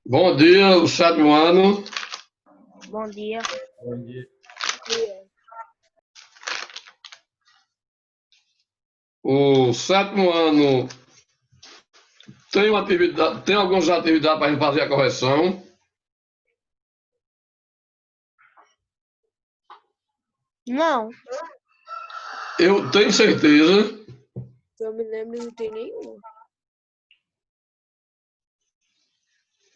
Bom dia, o sétimo ano. Bom dia. Bom dia. O sétimo ano tem uma atividade, tem algumas atividades para a gente fazer a correção. Não, Eu tenho certeza. se eu me lembro, não tem nenhum.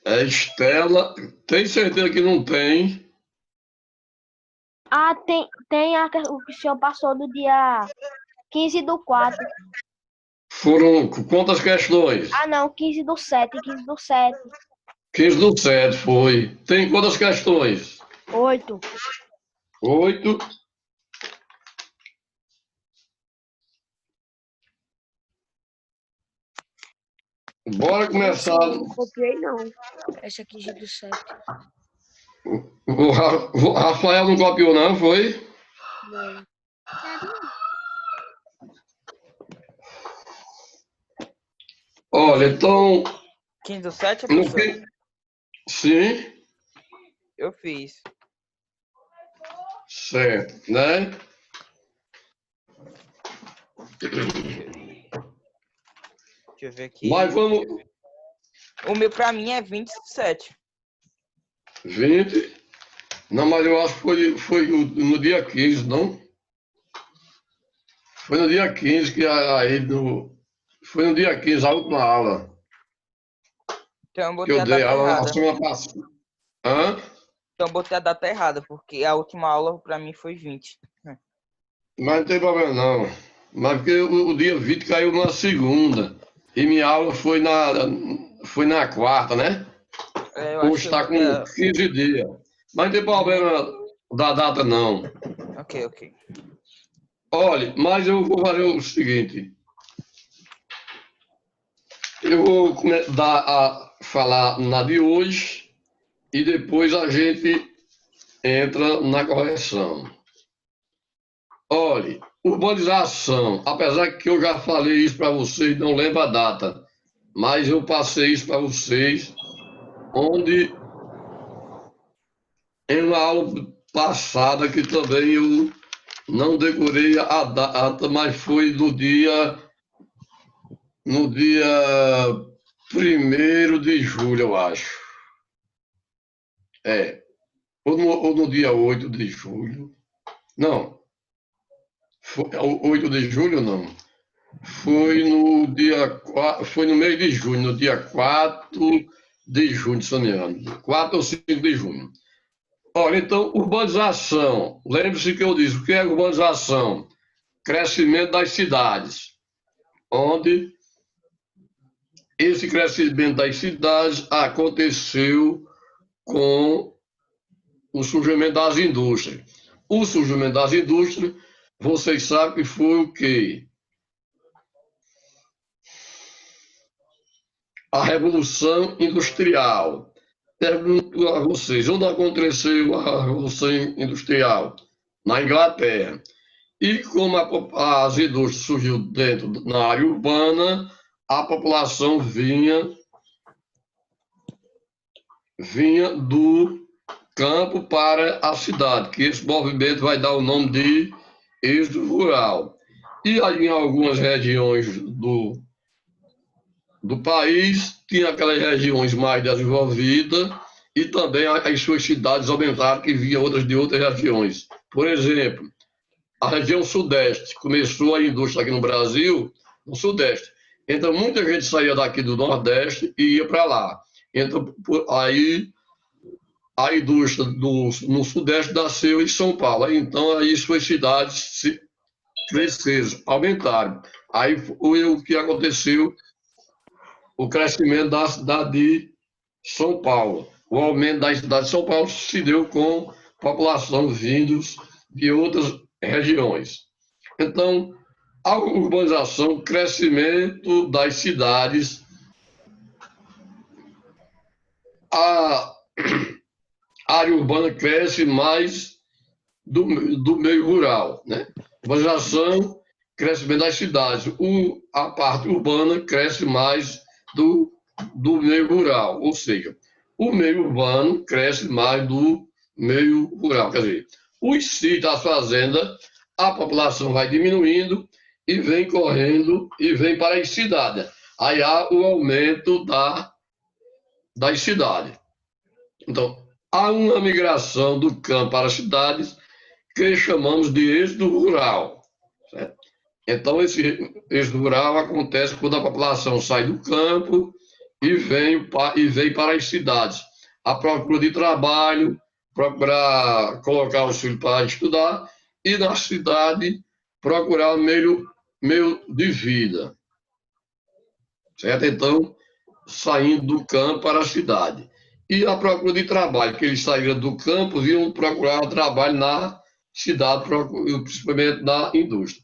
Estela, tem certeza que não tem. Ah, tem o que o senhor passou do dia 15/4. Foram quantas questões? Ah, não, 15/7, 15/7. 15/7 foi. Tem quantas questões? 8. 8. Bora começar. Não copiei, não. Essa 15/7. O Rafael não copiou, não, foi? Não. Olha, então. 15/7, No professor? que... Sim, Eu fiz. certo, né? Deixa eu ver aqui. Mas vamos. O meu pra mim é 27. 20. Não, mas eu acho que foi no dia 15, não? Foi no dia 15 que aí no. Foi no dia 15, a última aula. Então eu Que botei eu a dei data aula na errada. semana passada. Hã? Então eu botei a data errada, porque a última aula pra mim foi 20. Mas não tem problema, não. Mas porque o dia 20 caiu na segunda. E minha aula foi na quarta, né? Eu acho Hoje que eu está com botei a... 15 dias. Mas não tem problema da data, não. Ok. Olha, mas eu vou fazer o seguinte. Eu vou dar a falar na de hoje e depois a gente entra na correção. Olha, urbanização, apesar que eu já falei isso para vocês, não lembro a data, mas eu passei isso para vocês, onde em uma aula passada que também eu não decorei a data, mas foi no dia 1º de julho, eu acho. Ou no dia 8 de julho. Não, foi, 8 de julho não. Foi no dia 4, foi no mês de junho, no dia 4 de junho, se não me engano. 4 ou 5 de junho. Olha, então, urbanização. Lembre-se que eu disse, o que é urbanização? Crescimento das cidades, onde esse crescimento das cidades aconteceu com o surgimento das indústrias. O surgimento das indústrias, vocês sabem que foi o quê? A Revolução Industrial. Pergunto a vocês, onde aconteceu a Revolução Industrial? Na Inglaterra. E como as indústrias surgiu na área urbana, a população vinha do campo para a cidade, que esse movimento vai dar o nome de êxodo rural. E aí, em algumas regiões do país, tinha aquelas regiões mais desenvolvidas e também as suas cidades aumentaram, que vinha outras de outras regiões. Por exemplo, a região sudeste começou a indústria aqui no Brasil, no sudeste. Então, muita gente saía daqui do nordeste e ia para lá. Então, aí a indústria no sudeste nasceu em São Paulo. Então, aí suas cidades se cresceram, aumentaram. Aí foi o que aconteceu, o crescimento da cidade de São Paulo. O aumento da cidade de São Paulo se deu com população vindos de outras regiões. Então, a urbanização, crescimento das cidades, a área urbana cresce mais do meio rural, né? Urbanização, crescimento das cidades. A parte urbana cresce mais do meio rural, ou seja, o meio urbano cresce mais do meio rural. Quer dizer, os sítios, as fazendas, a população vai diminuindo e vem correndo e vem para as cidades. Aí há o aumento das cidades. Então, há uma migração do campo para as cidades que chamamos de êxodo rural. Certo? Então, esse êxodo rural acontece quando a população sai do campo e vem para as cidades, à procura de trabalho, procurar colocar os filhos para estudar e na cidade procurar meio de vida. Certo? Então, saindo do campo para a cidade. E a procura de trabalho, que eles saíram do campo e iam procurar trabalho na cidade, principalmente na indústria.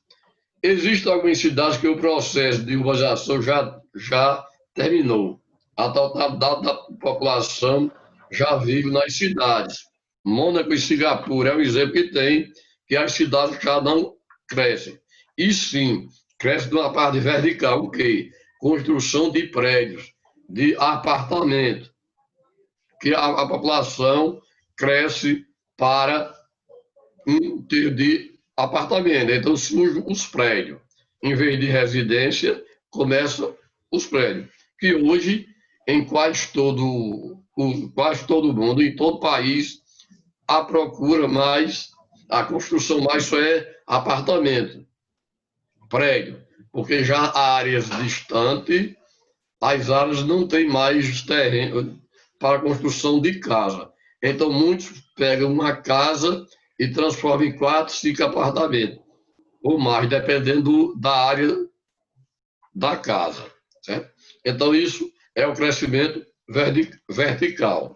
Existem algumas cidades que o processo de urbanização já terminou. A totalidade da população já vive nas cidades. Mônaco e Singapura é um exemplo que tem, que as cidades já não crescem. E sim, cresce de uma parte vertical, o quê? Construção de prédios, de apartamentos, que a população cresce para um ter de apartamento. Então surgem os prédios. Em vez de residência, começam os prédios. Que hoje, em quase todo o mundo, em todo o país, a procura mais, a construção mais só é apartamento, prédio. Porque já há áreas distantes, as áreas não têm mais terreno para a construção de casa. Então, muitos pegam uma casa e transformam em 4, 5 apartamentos, ou mais, dependendo da área da casa. Certo? Então, isso é o crescimento vertical.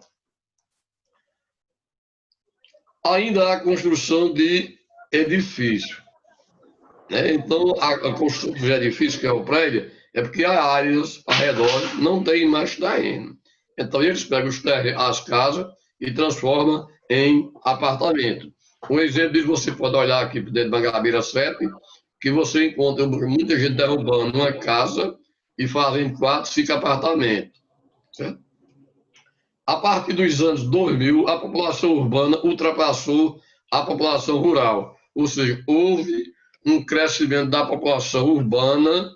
Ainda há a construção de edifícios. Né? Então, a construção de edifícios, que é o prédio, é porque há áreas ao redor não tem mais terreno. Então, eles pegam as casas e transformam em apartamento. Um exemplo disso, você pode olhar aqui dentro da Mangabeira 7, que você encontra muita gente derrubando uma casa e fazem 4, 5 apartamentos. Certo? A partir dos anos 2000, a população urbana ultrapassou a população rural. Ou seja, houve um crescimento da população urbana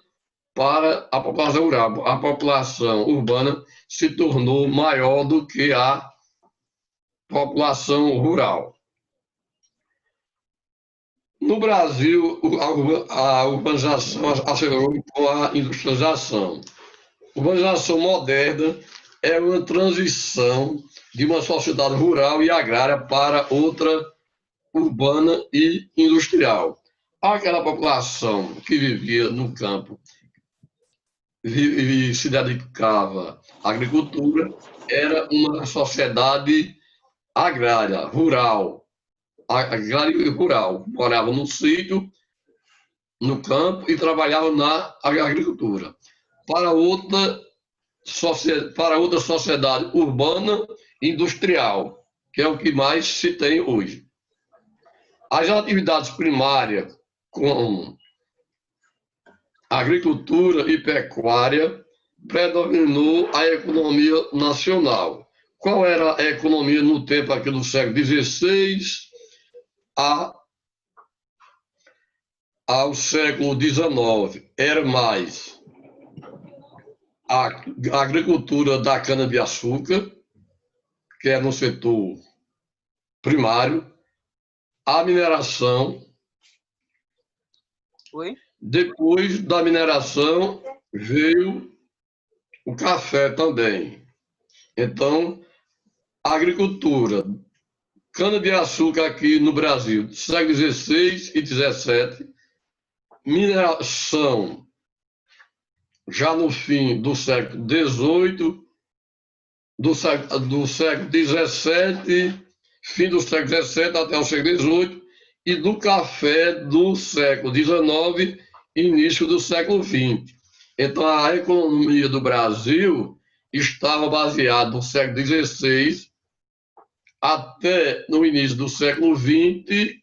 para a população rural. A população urbana se tornou maior do que a população rural. No Brasil, a urbanização acelerou com a industrialização. A urbanização moderna é uma transição de uma sociedade rural e agrária para outra urbana e industrial. Aquela população que vivia no campo e se dedicava à agricultura era uma sociedade agrária, rural, morava no sítio, no campo e trabalhava na agricultura. Para outra sociedade urbana e industrial, que é o que mais se tem hoje. As atividades primárias, como agricultura e pecuária, predominou a economia nacional. Qual era a economia no tempo aqui do século XVI ao século XIX? Era mais a agricultura da cana-de-açúcar, que é no setor primário, a mineração. Oi? Depois da mineração veio o café também. Então, a agricultura, cana-de-açúcar aqui no Brasil, século XVI e XVII, mineração já no fim do século XVIII, do século XVII, fim do século XVII até o século XVIII, e do café do século XIX e início do século XX. Então, a economia do Brasil estava baseada no século XVI até no início do século XX,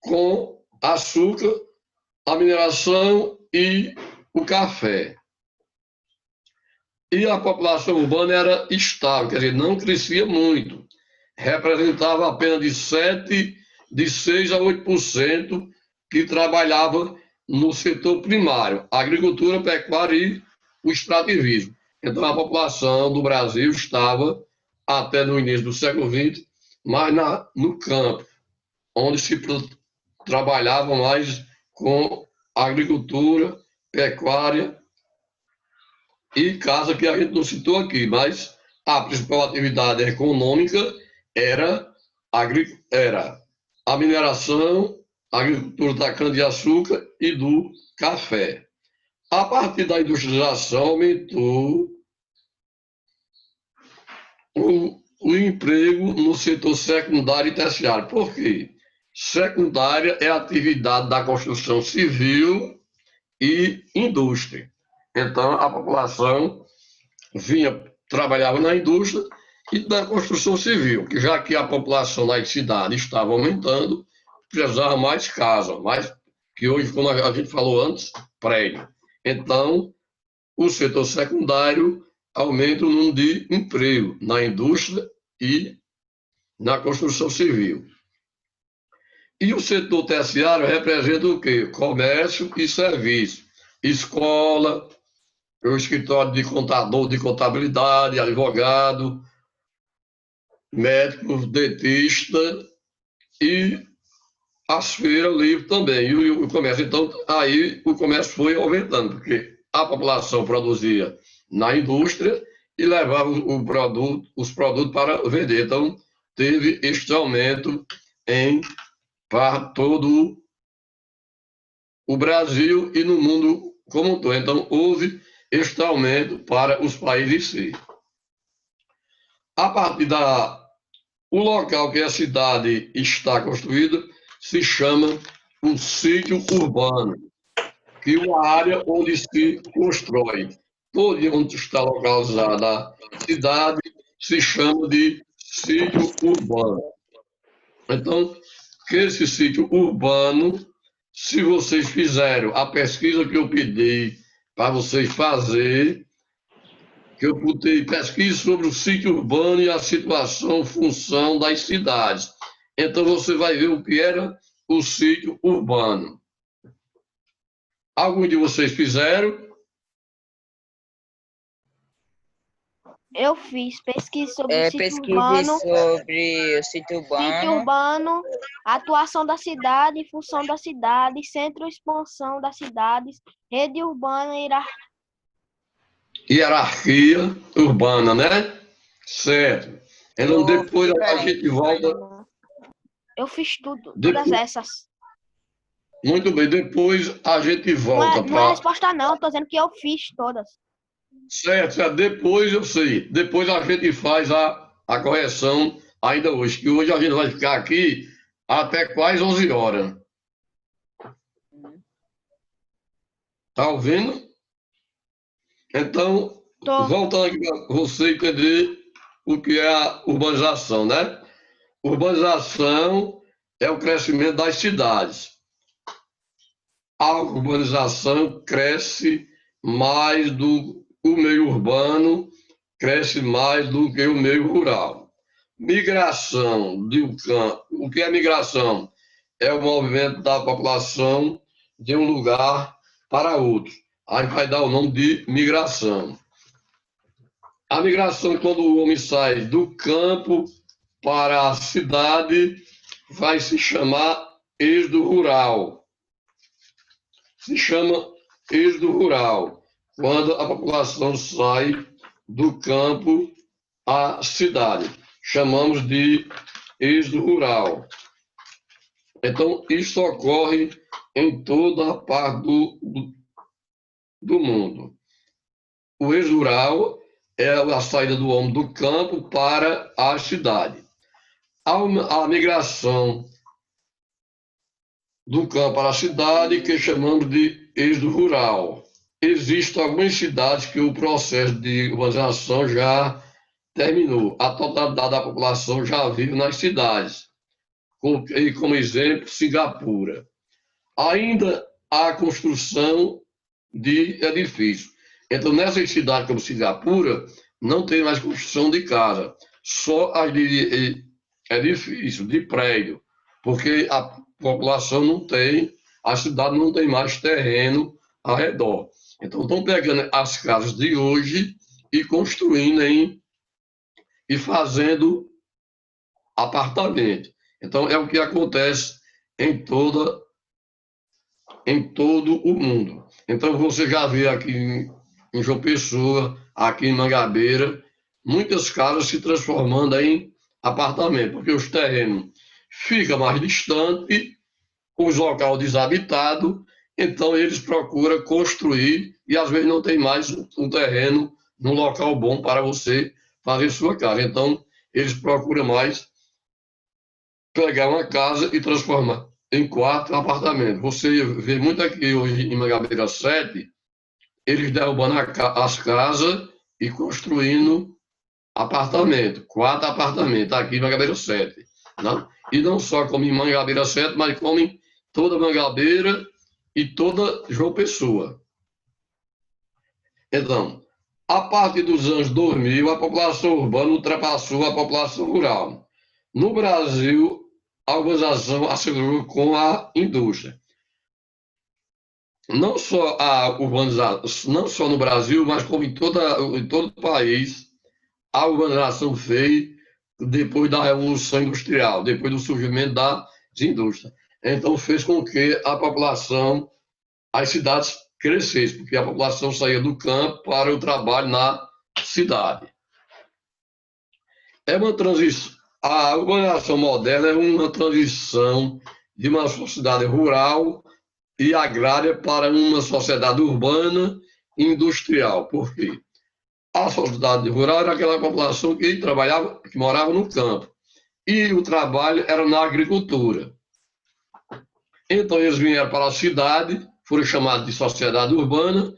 com açúcar, a mineração e o café. E a população urbana era estável, quer dizer, não crescia muito. Representava apenas de 6 a 8% que trabalhava no setor primário, agricultura, pecuária e o extrativismo. Então, a população do Brasil estava, até no início do século XX, mais no campo, onde se trabalhava mais com agricultura, pecuária e casa, que a gente não citou aqui, mas a principal atividade econômica era a mineração, a agricultura da cana-de-açúcar e do café. A partir da industrialização, aumentou o emprego no setor secundário e terciário. Por quê? Secundária é a atividade da construção civil e indústria. Então, a população trabalhava na indústria e na construção civil, que já que a população das cidades estava aumentando, precisava mais casa, mais que hoje, como a gente falou antes, prédio. Então, o setor secundário aumenta o número de emprego na indústria e na construção civil. E o setor terciário representa o quê? Comércio e serviço. Escola, o escritório de contador, de contabilidade, advogado, médico, dentista e as feiras livres também, e o comércio. Então, aí o comércio foi aumentando, porque a população produzia na indústria e levava os produtos para vender. Então, teve este aumento para todo o Brasil e no mundo como um todo. Então, houve este aumento para os países em si. A partir o local que a cidade está construída se chama o sítio urbano, que é uma área onde se constrói. Todo onde está localizada a cidade se chama de sítio urbano. Então, que esse sítio urbano, se vocês fizeram a pesquisa que eu pedi para vocês fazer, que eu botei pesquisa sobre o sítio urbano e a situação, função das cidades. Então, você vai ver o que era o sítio urbano. Alguns de vocês fizeram? Eu fiz pesquisa sobre o sítio Pesquise urbano, sobre o sítio sítio urbano. urbano, atuação da cidade, função da cidade, centro expansão das cidades, rede urbana e Hierarquia urbana, né? Certo. Então, depois a gente volta. Eu fiz todas essas. Muito bem, depois a gente volta Não é resposta não, eu tô dizendo que eu fiz todas. Certo, depois eu sei. Depois a gente faz a correção ainda hoje, que hoje a gente vai ficar aqui até quase 11 horas. Tá ouvindo? Então, voltando aqui para você entender o que é a urbanização, né? Urbanização é o crescimento das cidades. A urbanização cresce mais o meio urbano, cresce mais do que o meio rural. Migração de um campo. O que é migração? É o movimento da população de um lugar para outro. Aí vai dar o nome de migração. A migração, quando o homem sai do campo para a cidade, vai se chamar êxodo rural. Se chama êxodo rural, quando a população sai do campo à cidade. Chamamos de êxodo rural. Então, isso ocorre em toda a parte do mundo. O êxodo rural é a saída do homem do campo para a cidade. A migração do campo para a cidade, que chamamos de êxodo rural. Existem algumas cidades que o processo de urbanização já terminou. A totalidade da população já vive nas cidades. E como exemplo, Singapura. Ainda há construção de edifícios. Então, nessas cidades como Singapura, não tem mais construção de casa, só as de edifícios, de prédio, porque a população não tem, a cidade não tem mais terreno ao redor. Então, estão pegando as casas de hoje e construindo e fazendo apartamento. Então, é o que acontece em todo o mundo. Então, você já vê aqui em João Pessoa, aqui em Mangabeira, muitas casas se transformando em apartamento, porque os terrenos ficam mais distantes, os locais desabitados, então eles procuram construir e às vezes não tem mais um terreno num local bom para você fazer sua casa. Então, eles procuram mais pegar uma casa e transformar em 4 apartamentos. Você vê muito aqui hoje em Mangabeira 7, eles derrubando as casas e construindo apartamento, 4 apartamentos aqui em Mangabeira 7. Né? E não só como em Mangabeira 7, mas como em toda Mangabeira e toda João Pessoa. Então, a partir dos anos 2000, a população urbana ultrapassou a população rural. No Brasil, a urbanização acelerou com a indústria. Não só a urbanização, não só no Brasil, mas como em todo o país, a urbanização veio depois da Revolução Industrial, depois do surgimento das indústrias. Então, fez com que a população, as cidades crescessem, porque a população saía do campo para o trabalho na cidade. É uma transição. A urbanização moderna é uma transição de uma sociedade rural e agrária para uma sociedade urbana e industrial. Por quê? A sociedade rural era aquela população que trabalhava, que morava no campo, e o trabalho era na agricultura. Então, eles vieram para a cidade, foram chamados de sociedade urbana,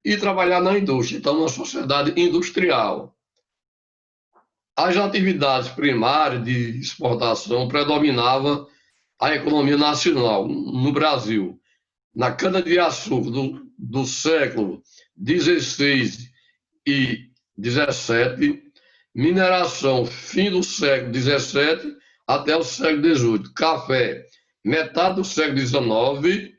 e trabalhar na indústria. Então, uma sociedade industrial. As atividades primárias de exportação predominavam a economia nacional no Brasil. Na cana-de-açúcar do século XVI e XVII, mineração, fim do século XVII até o século XVIII, café, metade do século XIX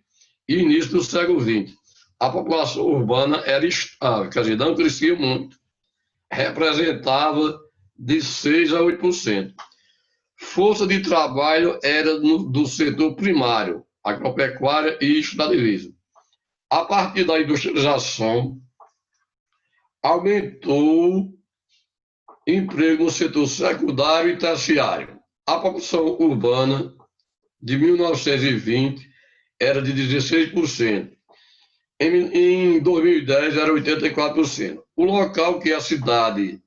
e início do século XX. A população urbana era estável, quer dizer, não crescia muito, representava de 6% a 8%. Força de trabalho era do setor primário, agropecuária e extrativismo. A partir da industrialização, aumentou emprego no setor secundário e terciário. A população urbana de 1920 era de 16%. Em 2010 era 84%. O local que a cidade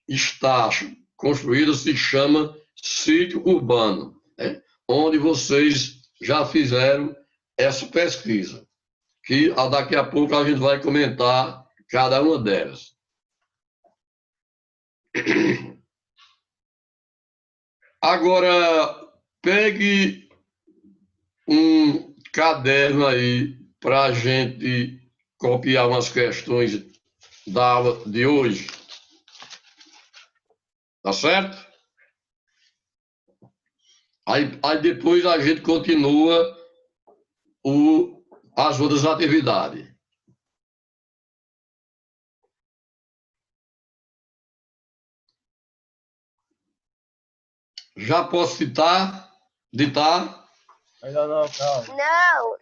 está construída se chama sítio urbano, né? Onde vocês já fizeram essa pesquisa, que daqui a pouco a gente vai comentar cada uma delas. Agora, pegue um caderno aí para a gente copiar umas questões da aula de hoje. Tá certo? Aí depois a gente continua as outras atividades. Já posso ditar? Ainda não, calma. Não.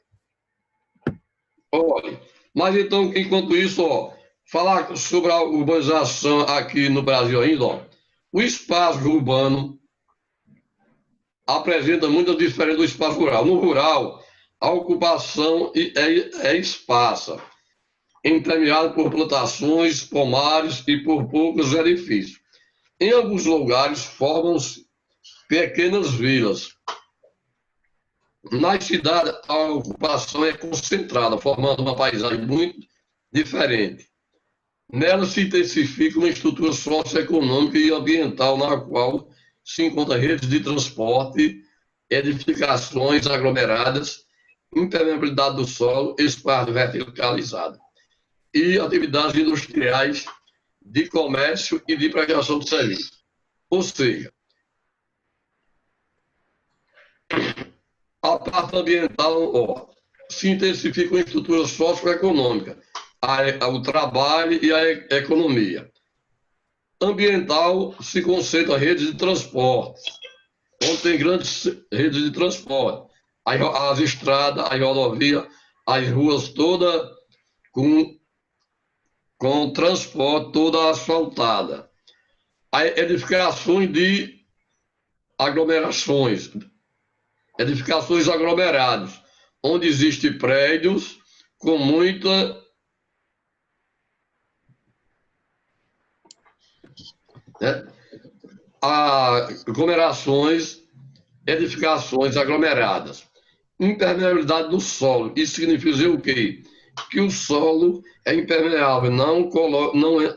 Olha, mas então, enquanto isso, falar sobre a urbanização aqui no Brasil ainda, o espaço urbano apresenta muitas diferenças do espaço rural. No rural, a ocupação é esparsa, entremeada por plantações, pomares e por poucos edifícios. Em alguns lugares, formam-se pequenas vilas. Nas cidades, a ocupação é concentrada, formando uma paisagem muito diferente. Nela se intensifica uma estrutura socioeconômica e ambiental na qual se encontra redes de transporte, edificações aglomeradas, impermeabilidade do solo, espaço verticalizado e atividades industriais de comércio e de prestação de serviço. Ou seja, a parte ambiental se intensifica com a estrutura socioeconômica, o trabalho e a economia. Ambiental se concentra em redes de transporte, onde tem grandes redes de transporte, as estradas, as rodovias, as ruas todas com transporte toda asfaltada. As edificações de aglomerações, edificações aglomeradas, onde existem prédios com muita aglomerações, edificações aglomeradas. Impermeabilidade do solo. Isso significa o quê? Que o solo é impermeável,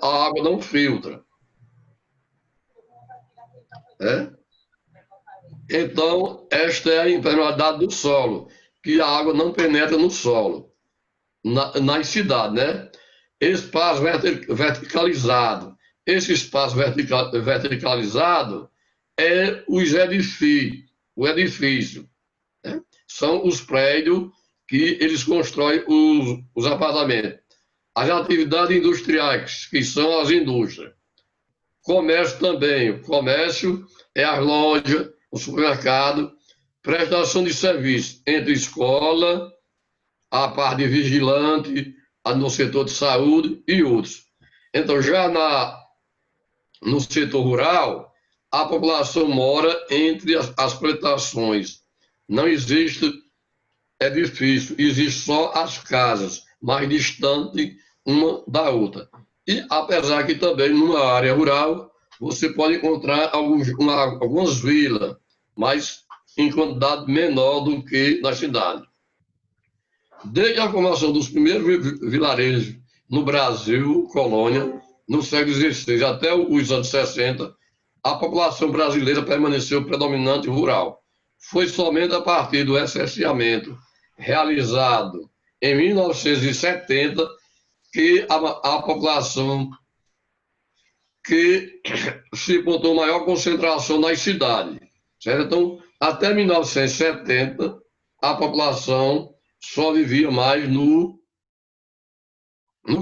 a água não filtra. Então, esta é a impermeabilidade do solo, que a água não penetra no solo, nas cidades, né? Espaço verticalizado. Esse espaço verticalizado é o edifício. Né? São os prédios que eles constroem os apartamentos. As atividades industriais, que são as indústrias. Comércio também. O comércio é as lojas, o supermercado, prestação de serviço entre escola, a parte de vigilante, no setor de saúde e outros. Então, já no setor rural, a população mora entre as plantações. Não existe edifício, existe só as casas, mais distantes uma da outra. E apesar que também numa área rural, você pode encontrar algumas vilas, mas em quantidade menor do que na cidade. Desde a formação dos primeiros vilarejos no Brasil, colônia, no século XVI até os anos 60, a população brasileira permaneceu predominante rural. Foi somente a partir do recenseamento realizado em 1970 que a população que se encontrou maior concentração nas cidades. Certo? Então, até 1970, a população só vivia mais no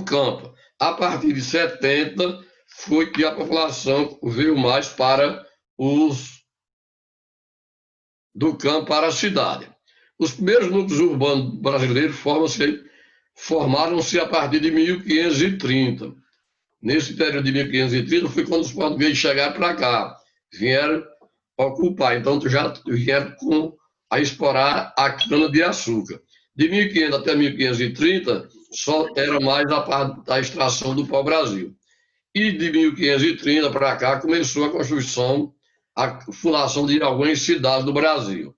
campo. A partir de 70, foi que a população veio mais para do campo para a cidade. Os primeiros núcleos urbanos brasileiros formaram-se a partir de 1530. Nesse período de 1530 foi quando os portugueses chegaram para cá, vieram ocupar. Então, já vieram a explorar a cana-de-açúcar. De 1500 até 1530, só era mais a parte da extração do pau-brasil. E de 1530 para cá começou a construção, a fundação de algumas cidades do Brasil.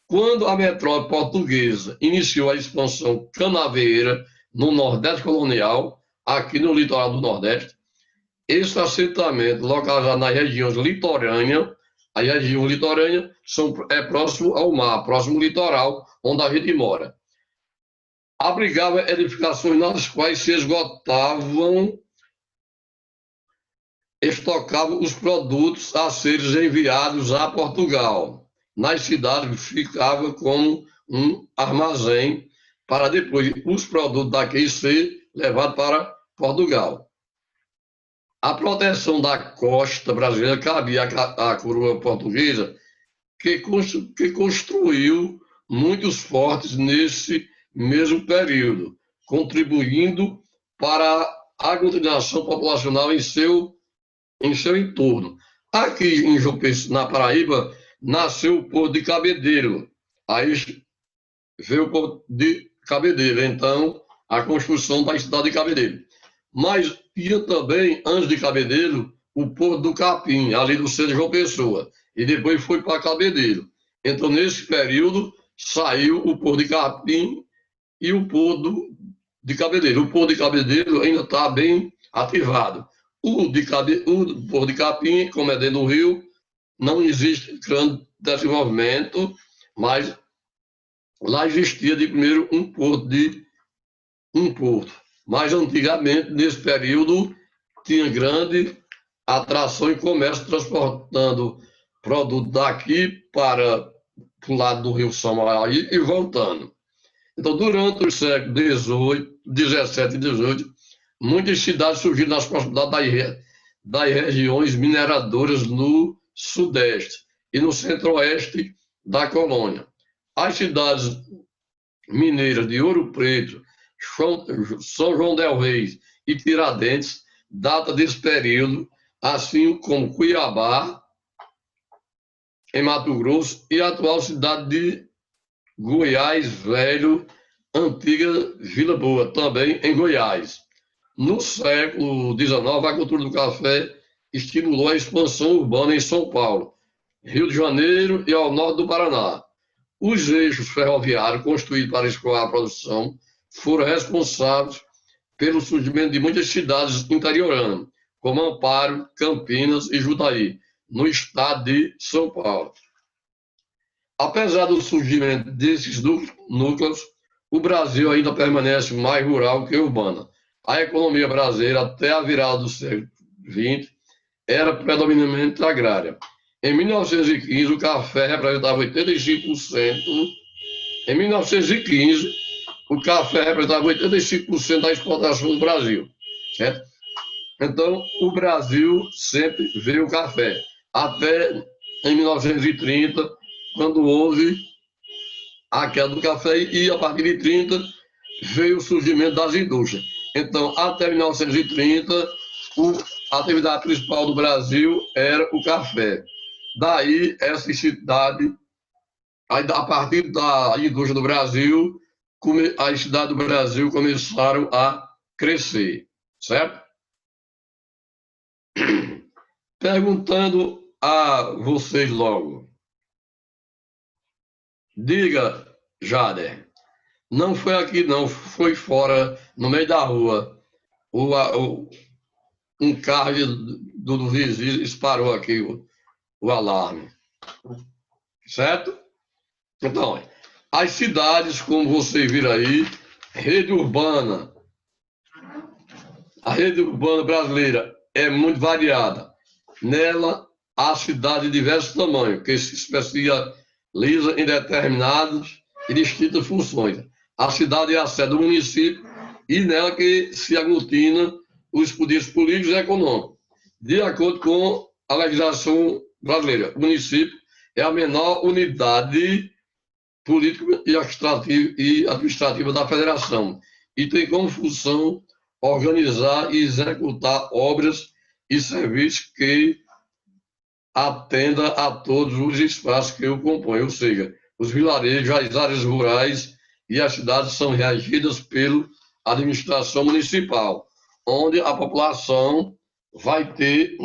Quando a metrópole portuguesa iniciou a expansão canaveira no Nordeste colonial, aqui no litoral do Nordeste, esse assentamento localizado nas regiões litorâneas, a região litorânea é próximo ao mar, próximo ao litoral, onde a gente mora. Abrigava edificações nas quais se estocavam os produtos a serem enviados a Portugal. Nas cidades ficava como um armazém para depois os produtos daqui ser levados para Portugal. A proteção da costa brasileira cabia à coroa portuguesa, que construiu muitos fortes nesse mesmo período, contribuindo para a aglutinação populacional em seu entorno. Aqui em João Pessoa, na Paraíba, nasceu o povo de Cabedelo. Aí veio o povo de Cabedelo, então, a construção da cidade de Cabedelo. Mas tinha também, antes de Cabedelo, o povo do Capim, ali do centro de João Pessoa, e depois foi para Cabedelo. Então, nesse período, saiu o povo de Capim e o povo de Cabedelo. O povo de Cabedelo ainda está bem ativado. O Porto de Capim, como é dentro do rio, não existe grande desenvolvimento, mas lá existia de primeiro um porto. Mas antigamente, nesse período, tinha grande atração e comércio transportando produto daqui para o lado do Rio Samaí e voltando. Então, durante o século XVII e XVIII, muitas cidades surgiram nas proximidades das regiões mineradoras no sudeste e no centro-oeste da colônia. As cidades mineiras de Ouro Preto, São João del Rei e Tiradentes data desse período, assim como Cuiabá, em Mato Grosso, e a atual cidade de Goiás Velho, antiga Vila Boa, também em Goiás. No século XIX, a cultura do café estimulou a expansão urbana em São Paulo, Rio de Janeiro e ao norte do Paraná. Os eixos ferroviários construídos para escoar a produção foram responsáveis pelo surgimento de muitas cidades interioranas, como Amparo, Campinas e Jundiaí, no estado de São Paulo. Apesar do surgimento desses núcleos, o Brasil ainda permanece mais rural que urbana. A economia brasileira, até a virada do século XX, era predominantemente agrária. Em 1915, o café representava 85%. Em 1915, o café representava 85% da exportação do Brasil, certo? Então, o Brasil sempre veio o café, até em 1930, quando houve a queda do café, e a partir de 30 veio o surgimento das indústrias. Então, até 1930, a atividade principal do Brasil era o café. Daí, essa cidade, a partir da indústria do Brasil, as cidades do Brasil começaram a crescer, certo? Perguntando a vocês logo. Diga, Jader, não foi aqui não, foi fora, no meio da rua. Um carro do vizinho disparou aqui o alarme. Certo? Então, as cidades, como vocês viram aí, rede urbana, a rede urbana brasileira é muito variada. Nela, há cidades de diversos tamanhos, que se especializam em determinadas e distintas funções. A cidade é a sede do município e nela que se aglutina os poderes políticos e econômicos. De acordo com a legislação brasileira, o município é a menor unidade política e administrativa da federação e tem como função organizar e executar obras e serviços que atenda a todos os espaços que o compõem, ou seja, os vilarejos, as áreas rurais e as cidades são regidas pela administração municipal, onde a população vai ter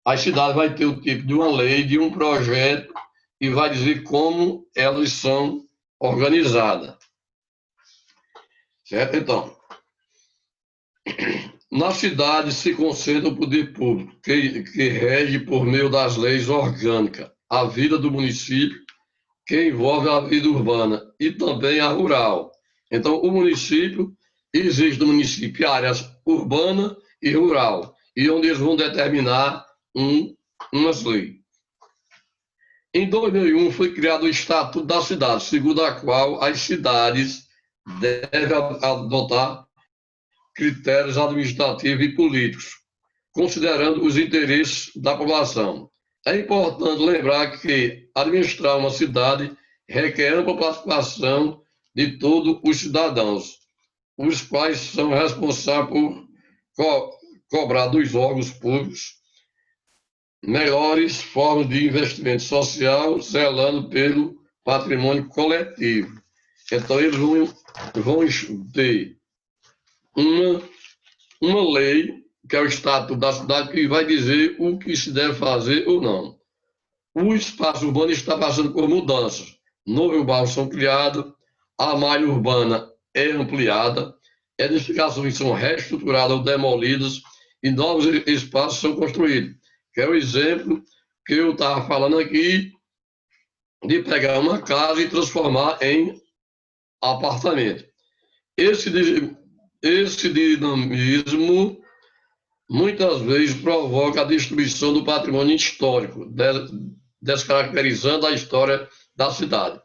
a cidade vai ter o tipo de uma lei, de um projeto, e vai dizer como elas são organizadas. Certo? Então, na cidade se concentra o poder público, que rege por meio das leis orgânicas a vida do município, que envolve a vida urbana e também a rural. Então, o município, existe no município áreas urbana e rural, e onde eles vão determinar umas leis. Em 2001 foi criado o Estatuto da Cidade, segundo a qual as cidades devem adotar critérios administrativos e políticos, considerando os interesses da população. É importante lembrar que administrar uma cidade requer ampla participação de todos os cidadãos, os quais são responsáveis por cobrar dos órgãos públicos melhores formas de investimento social, zelando pelo patrimônio coletivo. Então, eles vão ter uma lei, que é o Estatuto da Cidade, que vai dizer o que se deve fazer ou não. O espaço urbano está passando por mudanças. Novos bairros são criados, a malha urbana é ampliada, edificações são reestruturadas ou demolidas e novos espaços são construídos. Que é o exemplo que eu estava falando aqui, de pegar uma casa e transformar em apartamento. Esse dinamismo muitas vezes provoca a destruição do patrimônio histórico, descaracterizando a história da cidade.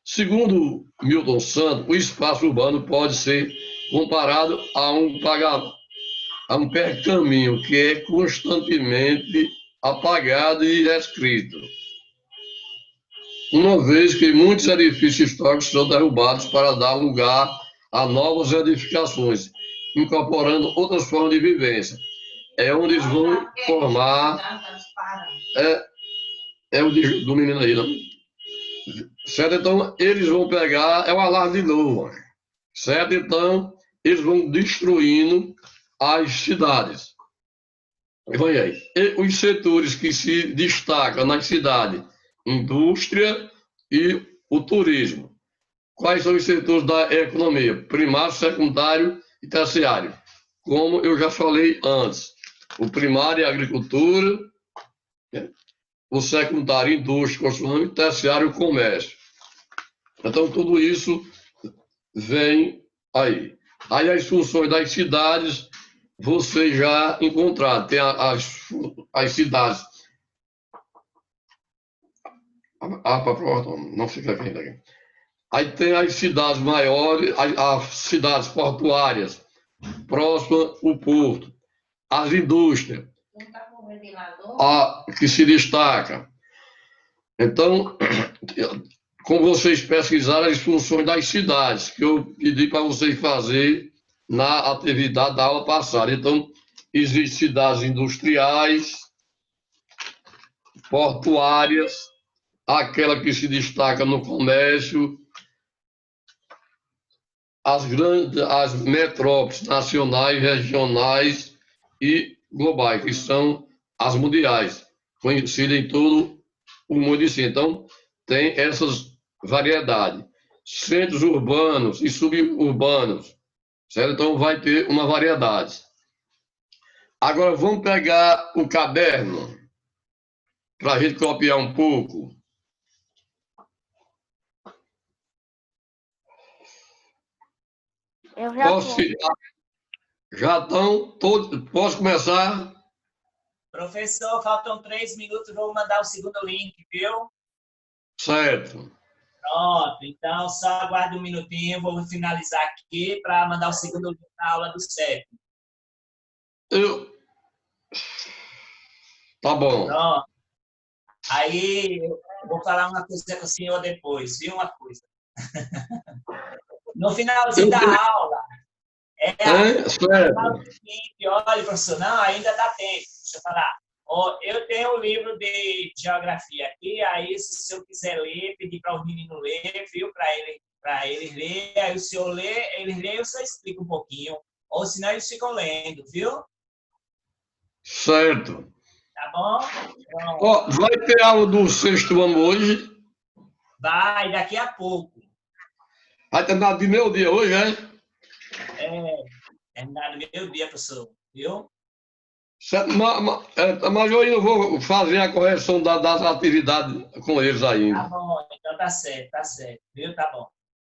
Segundo Milton Santos, o espaço urbano pode ser comparado a um pergaminho que é constantemente apagado e reescrito, uma vez que muitos edifícios históricos são derrubados para dar lugar a novas edificações, incorporando outras formas de vivência. É onde eles vão formar... É o do menino aí, não? Certo? Então, eles vão pegar... É o alarme de novo. Certo? Então, eles vão destruindo as cidades. E vai aí. E os setores que se destacam nas cidades: indústria e o turismo. Quais são os setores da economia? Primário, secundário e terciário. Como eu já falei antes, o primário é a agricultura, o secundário, indústria, construção, e o terciário, o comércio. Então, tudo isso vem aí. Aí as funções das cidades, você já encontraram. Tem as cidades... não fica aqui. Aí tem as cidades maiores, as cidades portuárias, próximas ao porto, as indústrias, que se destaca. Então, com vocês pesquisarem as funções das cidades, que eu pedi para vocês fazer na atividade da aula passada. Então, existem cidades industriais, portuárias, aquela que se destaca no comércio, as metrópoles nacionais, regionais e globais, que são as mundiais, conhecidas em todo o mundo. Então, tem essas variedades. Centros urbanos e suburbanos, certo? Então, vai ter uma variedade. Agora, vamos pegar o caderno para a gente copiar um pouco. Eu já já estão todos. Posso começar? Professor, faltam 3 minutos, vou mandar o segundo link, viu? Certo. Pronto, então só aguarde um minutinho, vou finalizar aqui para mandar o segundo link da aula do CEP. Tá bom. Pronto. Aí eu vou falar uma coisa com o senhor depois, viu? Uma coisa. No finalzinho da aula, fala o seguinte: olha, professor, não, ainda dá tempo. Deixa eu falar. Eu tenho um livro de geografia aqui, aí se o senhor quiser ler, pedir para os meninos ler, viu? Para eles ler, aí o senhor lê, eles leem, eu só explico um pouquinho. Ou senão eles ficam lendo, viu? Certo. Tá bom? Vai ter aula do 6º ano hoje? Vai, daqui a pouco. Vai terminar de meio-dia hoje, né? Terminar de meio-dia, professor, viu? Certo, mas eu ainda vou fazer a correção das atividades com eles ainda. Tá bom, então tá certo, viu? Tá bom.